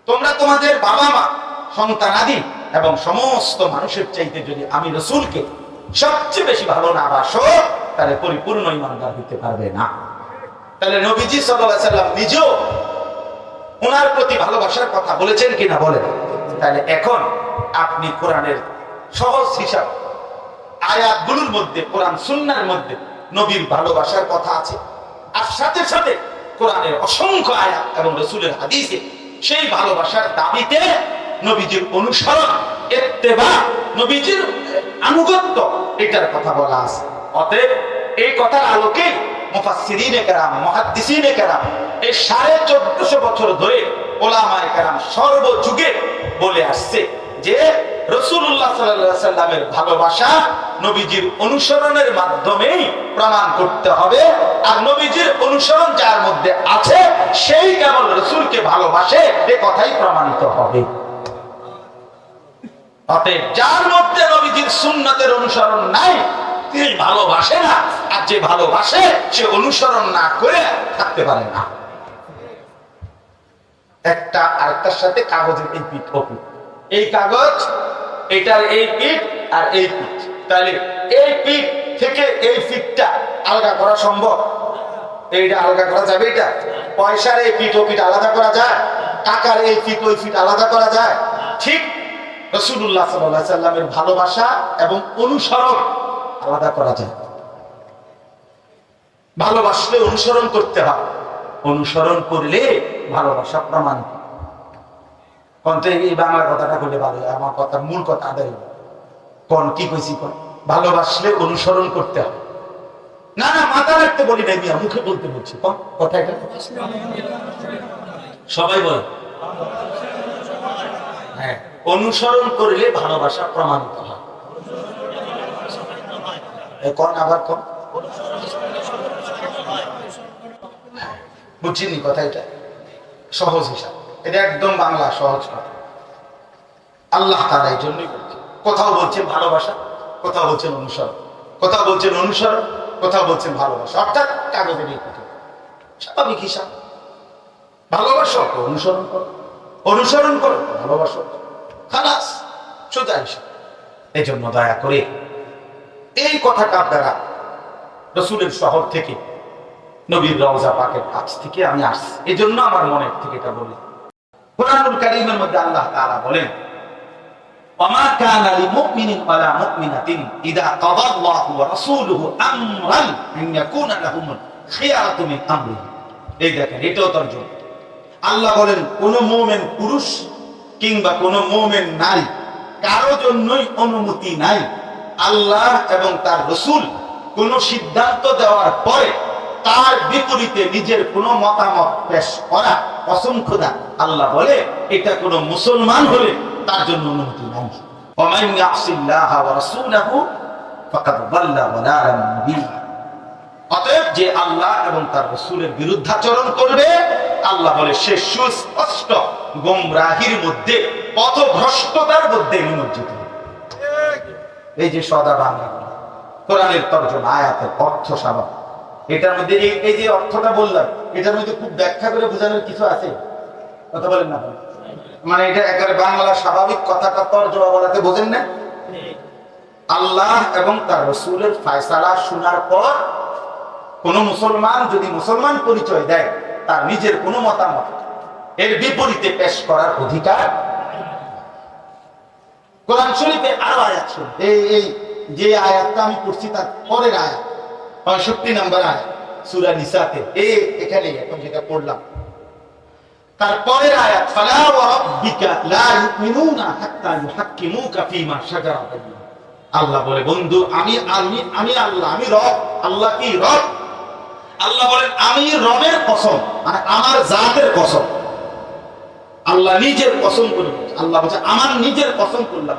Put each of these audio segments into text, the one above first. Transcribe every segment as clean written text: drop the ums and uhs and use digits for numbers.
তোমরা তোমাদের বাবা মা, সন্তানাদি এবং সমস্ত মানুষের চাইতে যদি আমি রাসূলকে সবচেয়ে বেশি ভালো না বাসো, তাহলে পরিপূর্ণ ঈমানদার হতে পারবে না। তাহলে নবীজি সাল্লাল্লাহু আলাইহি ওয়াসাল্লাম নিজেও ওনার প্রতি ভালোবাসার কথা বলেছেন কিনা বলেন? তাহলে এখন আপনি কোরআনের সহজ হিসাব আয়াতগুলোর মধ্যে, কোরআন সুন্নাহর মধ্যে নবীর ভালোবাসার কথা আছে, আর সাথে সাথে কোরআনের অসংখ্য আয়াত এবং রাসূলের হাদিসে সেই ভালোবাসার দাবিতে নবীজির অনুসরণ, ইত্তেবা, নবীজির আনুগত্য, এটার কথা বলা আছে। অতএব এই কথার আলোকে মুফাসসিরিনে কেরাম, মুহাদ্দিসিনে কেরাম এই 1450 বছর ধরে উলামায়ে কেরাম সর্বযুগে বলে আসছে যে রাসূলুল্লাহ সাল্লাল্লাহু আলাইহি সাল্লামের ভালোবাসা নবীজির অনুসরণের মাধ্যমেই প্রমাণ করতে হবে, আর নবীজির অনুসরণ যার মধ্যে আছে সেই কেবল রাসূলকে ভালোবাসে, এ কথাই প্রমাণিত হবে। অতএব যার মধ্যে নবীজির সুন্নতের অনুসরণ নাই, তিনি ভালোবাসে না, আর যে ভালোবাসে সে অনুসরণ না করে থাকতে পারে না। একটা আরেকটার সাথে কাগজের এই পিঠ ও পিঠ, এই কাগজ এটার এই পিঠ আর এই পিঠ, তাহলে এই পিঠ থেকে এই পিঠটা আলাদা করা সম্ভব? এইটা আলাদা করা যাবে? এটা পয়সার এই পিঠ ও পিঠ আলাদা করা যায়? টাকার এই পিঠ ওই পিঠ আলাদা করা যায়? ঠিক রাসূলুল্লাহ সাল্লাল্লাহু আলাইহি সাল্লামের ভালোবাসা এবং অনুসরণ আলাদা করা যায়। ভালোবাসলে অনুসরণ করতে হয়, অনুসরণ করলে ভালোবাসা প্রমাণিত। এই বাংলা কথাটা বলে ভালো, আমার কথা মূল কথা আদায় কোন কি কইছি, কোন ভালোবাসলে অনুসরণ করতে হয়। না না, মাথা রাখতে বলি নাই, মিয়া মুখে বলতে বলছি। কোন কথা এটা? সবাই বলে হ্যাঁ, অনুসরণ করলে ভালোবাসা প্রমাণিত হয়। কোন আবার কোন বুঝিনি কথা? এটা সহজ হিসাব, এটা একদম বাংলা সহজ কথা। আল্লাহ তাআলা এই জন্যই বলছেন, কোথাও বলছেন ভালোবাসা, কোথাও বলছেন অনুসরণ, কোথাও বলছেন অনুসরণ, কোথাও বলছেন ভালোবাসা, অর্থাৎ কাগজের এই কথা স্বাভাবিক হিসাব। ভালোবাসো তো অনুসরণ করো, অনুসরণ করো ভালোবাসো, খালাস, সোজা হিসাব। এই জন্য দয়া করে এই কথাটা আপনারা রাসূলের শহর থেকে, নবীর রওজা পাকের কাছ থেকে আমি আসছি, এই জন্য আমার মনের থেকে এটা বলি। কোরআনুল কারীমের মধ্যে আল্লাহ তাআলা বলেন, ওয়ামা কানা লিমুমিনিন ওয়ালা মুমিনাতিন ইযা কাদাল্লাহু ওয়া রাসূলুহু আমরান আন ইয়াকুনা লাহুমুল খিয়ারাতু মিন আমরিহি। এই দেখেন, এটাও তরজমা। আল্লাহ বলেন, কোন মুমিন পুরুষ কিংবা কোন মুমিন নারী কারো জন্যই অনুমতি নাই আল্লাহ এবং তার রাসূল কোন সিদ্ধান্ত দেওয়ার পরে তার বিপরীতে নিজের কোন মতামত পেশ করা। কসম খোদা, আল্লাহ বলে এটা কোন মুসলমান হলে তার জন্য অনুমতি নাই। ওমান ইয়াসিল্লাহ ওয়া রাসূলহু ফাকাদ দাল্লা দালালান মুবিনা। অতএব যে আল্লাহ এবং তার রাসূলের বিরুদ্ধাচরণ করবে, আল্লাহ বলে সে সুস্পষ্ট গোমরাহির মধ্যে, পথভ্রষ্টতার মধ্যে নিমজ্জিত। এই যে সদা বাংলা কোরআনের তরজমা, আয়াতের অর্থ স্বাভাবিক। এটার মধ্যে এই যে অর্থটা বললাম, এটার মধ্যে খুব ব্যাখ্যা করে বোঝানোর কিছু আছে? কথা বলেন না? মানে এটা একেবারে বাংলা স্বাভাবিক কথাটা তরজমা বলাতে বোঝেন না? আল্লাহ এবং তার রাসূলের ফয়সালা শোনার পর কোন মুসলমান যদি মুসলমান পরিচয় দেয়, তার নিজের কোন মতামত এর বিপরীতে পেশ করার অধিকার। কোরআন শরীফে আরো আয়াত শুনুন, এই যে আয়াতটা আমি পড়ছি তার পরের আয়াত, 65 নম্বর আয়াত সূরা নিসাতে, এখানে এখন যেটা পড়লাম তারপরের আয়াত, ফালা ওয়া রাব্বিকা লা ইউমিনুনা হাত্তা ইউহাক্কিমুকা ফীমা শাজারা বাইনাহুম। আল্লাহ বলে, বন্ধু আমি আল্লাহ, আমি রব। আল্লাহ কি রব? আল্লাহ বলেন, আমি রবের কসম, মানে আমার জাতের কসম। আল্লাহ নিজের কসম করে বলছে, আল্লাহ বলছে আমার নিজের কসম করলাম,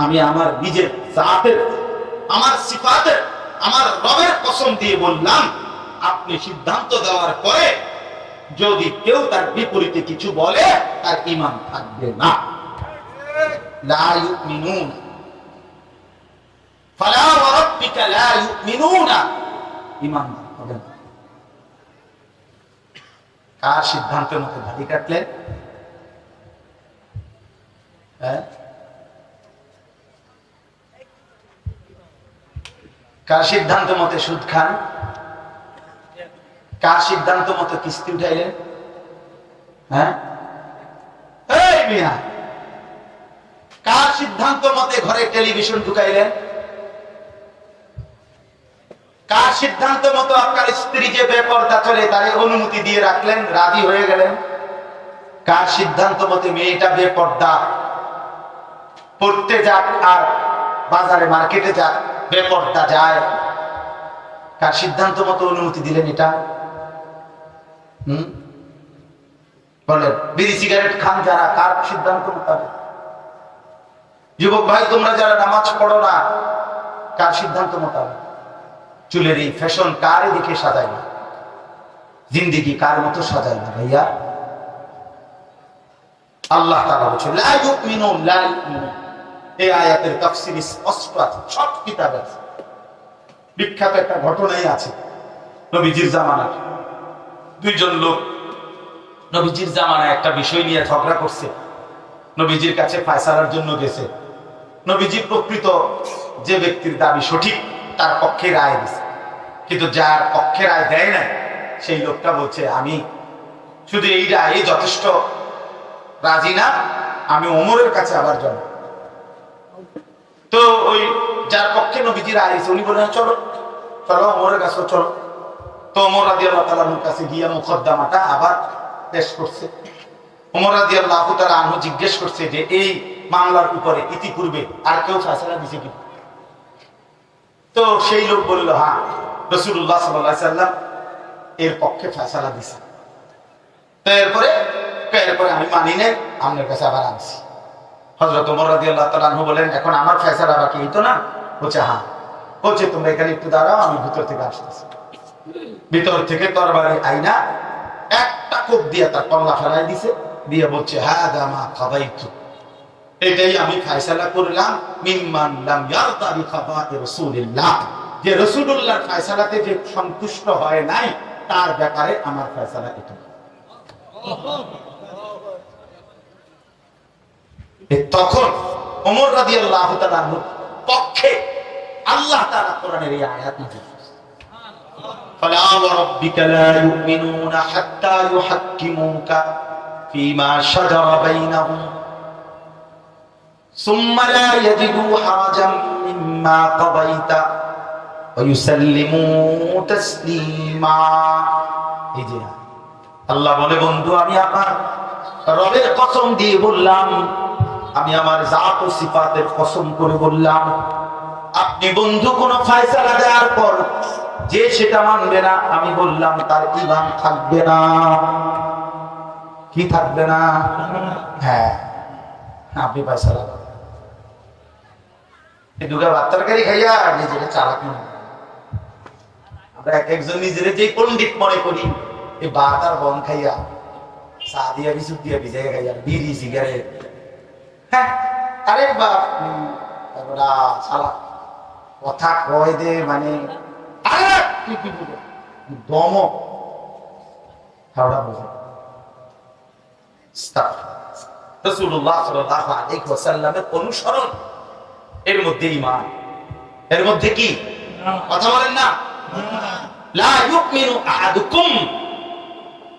আমি আমার নিজের জাতের, আমার সিফাতের, আমার রবের কসম দিয়ে বললাম, আপনি সিদ্ধান্ত দেওয়ার পরে যদি কেউ তার বিপরীতে কিছু বলে, তার ঈমান থাকবে না। লা ইউমিনুনা, ফালা ওয়া রাব্বিকা লা ইউমিনুনা, ঈমান হবে না। কার সিদ্ধান্তের মধ্যে ধারি কাটলেন? হ্যাঁ, কার সিদ্ধান্ত মতে সুদ খান? কার সিদ্ধান্ত মতো কিস্তি উঠাইলেন? হ্যাঁ, এই মিয়া, কার সিদ্ধান্ত মতে ঘরে টেলিভিশন ঢুকাইলেন? কার সিদ্ধান্ত মতো আপনার স্ত্রী যে বেপরদা চলে তার অনুমতি দিয়ে রাখলেন, রাজি হয়ে গেলেন? কার সিদ্ধান্ত মতে মেয়েটা বেপরদা পড়তে যাক আর বাজারে মার্কেটে যাক বেপরদা যায়? কার সিদ্ধান্ত মতো অনুমতি দিলেন এটা? বলেন, বিড়ি সিগারেট খান যারা, কার সিদ্ধান্ত মোতাবেক? যুবক ভাই, তোমরা যারা নামাজ পড়ো না, কার সিদ্ধান্ত মোতাবেক? চুলের এই ফ্যাশন কার দিকে সাজায় না? জিন্দেগি কার মতো সাজায় না ভাইয়া? আল্লাহ তাআলা বলেছেন লা ইউমিনুন, লা ইউমিনুন। এই আয়াতের তাফসীর স্পষ্ট আছে, সব কিতাবে আছে। বিখ্যাত একটা ঘটনাই আছে নবীজির জামানার। দুইজন লোক নবীজির জামানায় একটা বিষয় নিয়ে ঝগড়া করছে, নবীজির কাছে ফয়সালার জন্য গেছে। নবীজি প্রকৃত যে ব্যক্তির দাবি সঠিক তার পক্ষে রায় দিছে, কিন্তু যার পক্ষে রায় দেয় না সেই লোকটা বলছে আমি শুধু এই রায় যথেষ্ট রাজি না, আমি ওমরের কাছে আবার যাব। তো ওই যার পক্ষে নবীজি রায় দিছে উনি বলেন চলো চলো ওমরের কাছে চলো। তো ওমর রাদিয়াল্লাহু তাআলার কাছে গিয়া মুকদ্দমাটা আবার পেশ করছে। ওমর রাদিয়াল্লাহু তাআলা আনহু জিজ্ঞেস করছে যে এই মামলার উপরে ইতিপূর্বে আর কেউ ফয়সালা দিছে কি? তো সেই লোক বলল হ্যাঁ, রাসূলুল্লাহ সাল্লাল্লাহু আলাইহি সাল্লাম এর পক্ষে ফয়সালা দিছে। তো এরপরে আমি মানি নাই, আপনার কাছে আবার আনছি। হযরত ওমর রাদিয়াল্লাহু তাআলা আনহু বলেন এখন আমার ফয়সালা বাকি এই তো না? বলছে হ্যাঁ। বলছে তোমরা এখানে একটু দাঁড়াও, আমি ভিতর থেকে আসতেছি। ভিতর থেকে তরবারি আইনা একটা কোপ দিয়ে তার কল্লা ফেলাই দিছে, দিয়ে বলছে হাদা মা কাদাইতু, এটাই আমি ফয়সালা করলাম মিম্মান লাম ইয়ারদা বিকাদা'i রাসূলিল্লাহ, যে রাসূলুল্লাহর ফয়সালাতে যে সন্তুষ্ট হয় নাই তার ব্যাপারে আমার ফয়সালা এটা। তখন ওমর রাদিয়াল্লাহু তাআলার পক্ষে আল্লাহ তাআলা কোরআনের এই আয়াত নাযিল করেছেন, ফালা ওয়া রাব্বিকা লা ইউমিনুনা হাত্তা ইউহাক্কিমুকা ফীমা শাজারা বাইনাহুম সুম্মা লা ইয়াজিদু হারাজাম মিম্মা কাদাইতা ওয়া ইউসাল্লিমু তাসলিমা। এই যে আল্লাহ বলে বন্ধু আমি আমার রবের কসম দিয়ে বললাম, আমি আমার জাত ও সিফাতের কসম করে বললাম, আপনি বন্ধু কোন ফয়সালা দেওয়ার পর যে সেটা মানবে না, আমি বললাম তার ঈমান থাকবে না। কি থাকবে না? হ্যাঁ, আপনি ফয়সালা দুগা ভাত তরকারি খাইয়া নিজেকে চালাক মনে। আমরা এক একজন নিজেরে যে পণ্ডিত মনে করি, এই ভাত আর বন খাইয়া চা দিয়া বিস্কুট দিয়া ভিজাই খাইয়া বিড়ি সিগারেট, হ্যাঁ আরে বাপ চালাক কথা কয় দে মানে দম হাওড়া বোঝে। রাসূলুল্লাহ সাল্লাল্লাহু আলাইহি ওয়াসাল্লামের অনুসরণ, এর মধ্যে ঈমান, এর মধ্যে কি কথা বলেন না? লা ইউমিনু আহাদুকুম,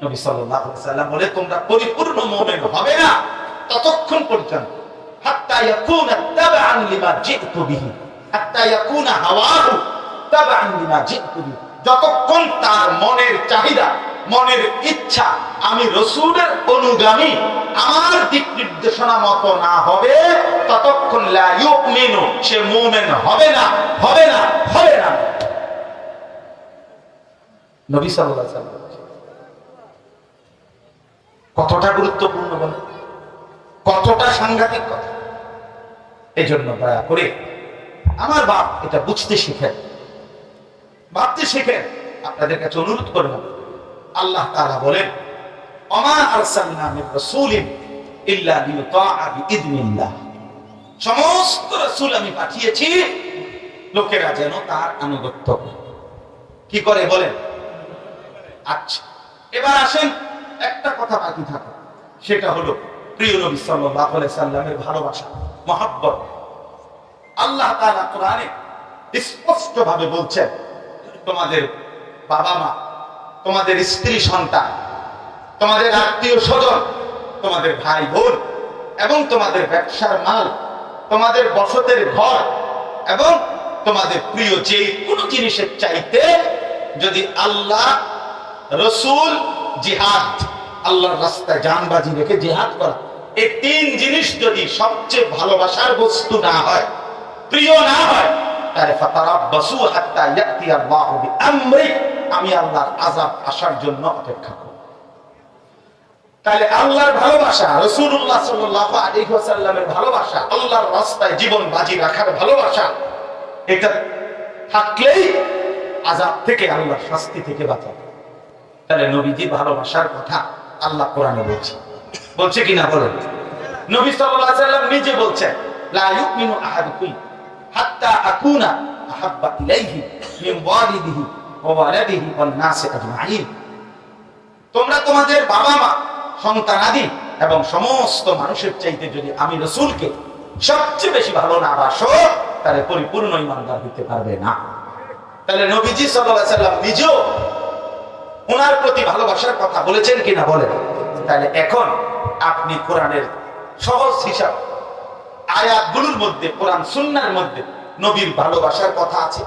নবী সাল্লাল্লাহু আলাইহি ওয়াসাল্লাম বলে তোমরা পরিপূর্ণ মুমিন হবে না ততক্ষণ পর্যন্ত হাত্তা ইয়াকুনা তাবআন লিমা জিতু বিহি, হাত্তা ইয়াকুনা হাওয়াহু তাবআন লিমা জিতু বিহি, যতক্ষণ তার মনের চাহিদা মনের ইচ্ছা আমি রাসূলের অনুগামী আমার দিক নির্দেশনা মতো না হবে ততক্ষণ লা ইউমিনু, সে মুমিন হবে না, হবে না, হবে না। নবী সাল্লাল্লাহু আলাইহি ওয়াসাল্লাম কতটা গুরুত্বপূর্ণ বলে, কতটা সাংঘাতিক কথা। এই জন্য দয়া করে আমার বাপ এটা বুঝতে শিখেন, ভাবতে শিখেন। আপনাদের কাছে অনুরোধ করব, আল্লাহ তাআলা বলেন ওমা আরসালনা মির রাসূলিন ইল্লা লিইউতাআ বিইذনিল্লাহ, সমস্ত রাসূল আমি পাঠিয়েছি লোকেরা যেন তার আনুগত্য করে। কি করে বলেন? আচ্ছা, এবার আসেন একটা কথা বাকি থাকে, সেটা হলো প্রিয় নবী সাল্লাল্লাহু আলাইহি সাল্লামের ভালোবাসা, মহব্বত। আল্লাহ তাআলা কোরআনে স্পষ্ট ভাবে বলছেন, তোমাদের বাবা মা, তোমাদের স্ত্রী সন্তান, তোমাদের আত্মীয় স্বজন, তোমাদের ভাই বোন এবং তোমাদের ব্যবসার মাল, তোমাদের বসতের ঘর এবং তোমাদের প্রিয় যে কোনো জিনিসের চাইতে যদি আল্লাহ, রসুল, জিহাদ, আল্লাহর রাস্তায় জান বাজি রেখে জিহাদ করা, এই তিন জিনিস যদি সবচেয়ে ভালোবাসার বস্তু না হয়, প্রিয় না হয়, তাহলে ফাতারাব্বাসু হাত্তা ইয়াতি আল্লাহু বিআমরি, আমি আল্লাহর আযাব আসার জন্য অপেক্ষা করব। তাহলে আল্লাহর ভালোবাসা, রাসূলুল্লাহ সাল্লাল্লাহু আলাইহি ওয়াসাল্লামের ভালোবাসা, আল্লাহর রাস্তায় জীবন বাজি রাখার ভালোবাসা, এটা থাকলেই আযাব থেকে, আল্লাহর শাস্তি থেকে বাঁচাবে। তাহলে নবীজির ভালোবাসার কথা আল্লাহ কোরআনে বলছে কিনা বলেন? নবী সাল্লাল্লাহু আলাইহি ওয়াসাল্লাম নিজে বলছেন, লা ইউমিনু আহাদুকুম হাত্তা আকুনা আহাব্বা ইলাইহি মিন ওয়ালিদিহি ওয়া ওয়ালাদিহি ওয়ান নাসি আজমাইন। তোমরা তোমাদের বাবা মা, সন্তানাদি এবং সমস্ত মানুষের চাইতে যদি আমি রাসূলকে সবচেয়ে বেশি ভালো না বাসো, তাহলে পরিপূর্ণ ঈমানদার হতে পারবে না। তাহলে নবীজি সাল্লাল্লাহু আলাইহি ওয়াসাল্লাম নিজেও ওনার প্রতি ভালোবাসার কথা বলেছেন কিনা বলেন? তাহলে এখন আপনি কোরআনের সহজ হিসাব, আয়াতগুলোর মধ্যে, কোরআন সুন্নাহর মধ্যে নবীর ভালোবাসার কথা আছে,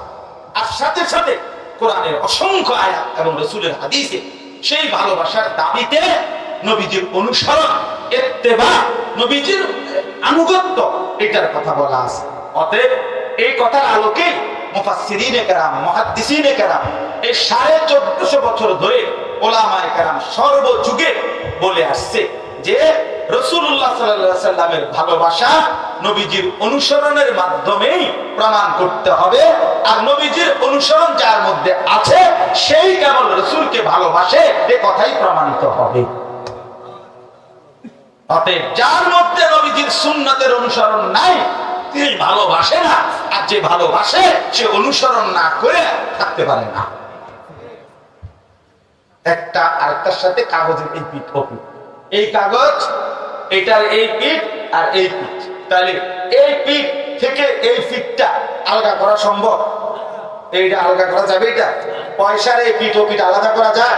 আর সাথে সাথে কোরআনের অসংখ্য আয়াত এবং রাসূলের হাদিসে সেই ভালোবাসার দাবিতে নবীজির অনুসরণ, ইত্তেবা, নবীজির আনুগত্য, এটার কথা বলা আছে। অতএব এই কথার আলোকে মুফাসসিরিনে কেরাম, মুহাদ্দিসিনে কেরাম এই 1450 বছর ধরে উলামায়ে কেরাম সর্বযুগে বলে আসছে যে রাসূলুল্লাহ সাল্লাল্লাহু আলাইহি সাল্লামের ভালোবাসা নবীজির অনুসরণের মাধ্যমেই প্রমাণ করতে হবে, আর নবীজির অনুসরণ যার মধ্যে আছে সেই কেবল রাসূলকে ভালোবাসে, এ কথাই প্রমাণিত হবে। অতএব যার মধ্যে নবীজির সুন্নতের অনুসরণ নাই, তিনি ভালোবাসে না, আর যে ভালোবাসে সে অনুসরণ না করে থাকতে পারে না। একটা আরেকটার সাথে কাগজের এই পিঠ ও পিঠ, এই কাগজ এটার এই পিঠ আর এই পিঠ, তাহলে এই পিঠ থেকে এই পিঠটা আলাদা করা সম্ভব? এইটা আলাদা করা যাবে? এটা পয়সার এই পিঠ ও পিঠ আলাদা করা যায়?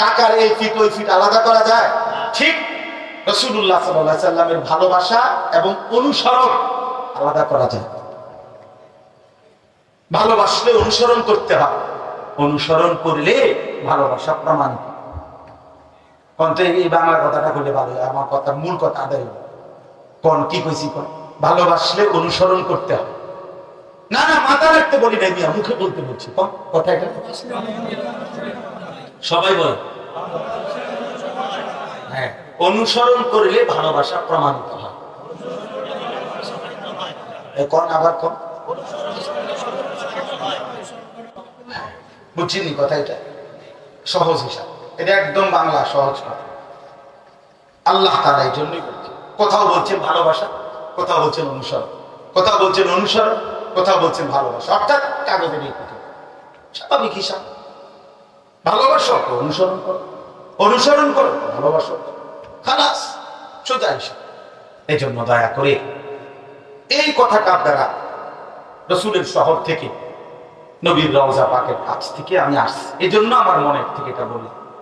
টাকার এই পিঠ ওই পিঠ আলাদা করা যায়? ঠিক রাসূলুল্লাহ সাল্লাল্লাহু আলাইহি সাল্লামের ভালোবাসা এবং অনুসরণ আলাদা করা যায়। ভালোবাসলে অনুসরণ করতে হয়, অনুসরণ করলে ভালোবাসা প্রমাণিত। কোনটা এই বাংলা কথাটা বলে ভালো, আমার কথা মূল কথা আদায় হবে। কোন কি কইছি? কোন ভালোবাসলে অনুসরণ করতে হয়। না না, মাথা রাখতে বলি না, মিয়া মুখে বলতে বলছি। কোন কথা এটা? সবাই বলে হ্যাঁ, অনুসরণ করলে ভালোবাসা প্রমাণিত হয়। কোন আবার কোন বুঝিনি কথা? এটা সহজ হিসাব, এটা একদম বাংলা সহজ কথা। আল্লাহ তাআলা এই জন্যই বলছেন, কোথাও বলছেন ভালোবাসা, কোথাও বলছেন অনুসরণ, কোথাও বলছেন অনুসরণ, কোথাও বলছেন ভালোবাসা, অর্থাৎ কাগজের এই কথা। স্বাভাবিক হিসাব, ভালোবাসো তো অনুসরণ করো, অনুসরণ করো ভালোবাসো, খালাস, সোজা হিসাব। এই জন্য দয়া করে এই কথাটা দ্বারা রাসূলের শহর থেকে, নবীর রওজা পাকের কাছ থেকে আমি আসছি, এই জন্য আমার মনের থেকে এটা বলি।